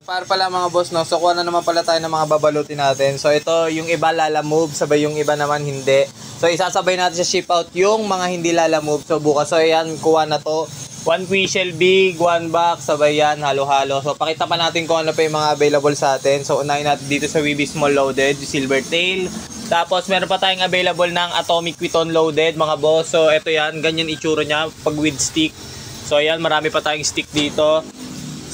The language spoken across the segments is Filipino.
Para pala mga boss, no? So kuha na naman pala tayo ng mga babalutin natin. So ito, yung iba lalamove, sabay yung iba naman hindi. So isasabay natin sa ship out yung mga hindi lalamove. So bukas, so ayan, kuha na to. 1 Quishel big, 1 box, sabay yan, halo-halo. So pakita pa natin kung ano pa yung mga available sa atin. So unahin natin dito sa Weeby Small Loaded, Silver Tail. Tapos meron pa tayong available ng Atomic Quiton Loaded mga boss. So ito yan, ganyan itsura niya pag with stick. So ayan, marami pa tayong stick dito.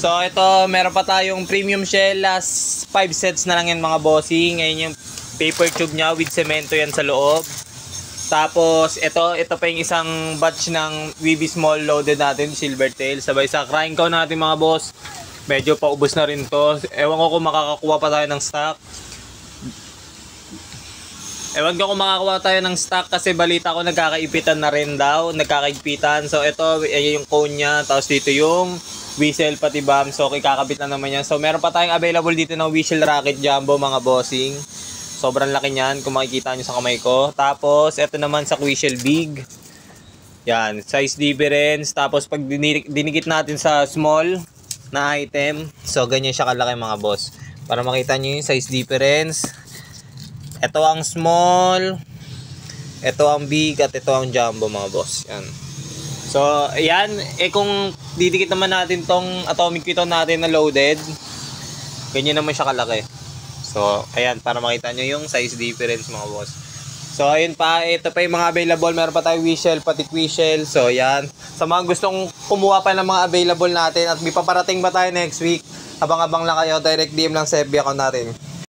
So ito, meron pa tayong premium shell, last 5 sets na lang yan mga bossing. Ngayon yung paper tube nya with semento yan sa loob. Tapos ito pa yung isang batch ng Weeby Small Loaded natin, Silver Tail. Sabay sa crying cow natin mga boss. Medyo paubos na rin to. Ewan ko kung makakakuha pa tayo ng stock. Ewan ko kung makakakuha tayo ng stock kasi balita ko nagkakaipitan na rin daw. Nagkakaipitan. So ito, yung cone nya. Tapos dito yung whistle pati bomb. So kakabit na naman yan. So meron pa tayong available dito ng whistle rocket jumbo mga bossing. Sobrang laki niyan kung makikita nyo sa kamay ko. Tapos ito naman sa whistle big. Yan, size difference. Tapos pag dinikit natin sa small na item, so ganyan siya kalaki mga boss. Para makita nyo yung size difference. Ito ang small, ito ang big, at ito ang jumbo mga boss. Yan. So, ayan, kung didikit naman natin tong Atomic Quiton natin na loaded, ganyan naman siya kalaki. So, ayan, para makita nyo yung size difference mga boss. So, ayun pa, ito pa yung mga available. Meron pa tayo whistle, pati quishel. So, ayan. Sa mga gustong kumuha pa ng mga available natin at may paparating ba tayo next week, abang-abang lang kayo, direct DM lang sa FB account natin.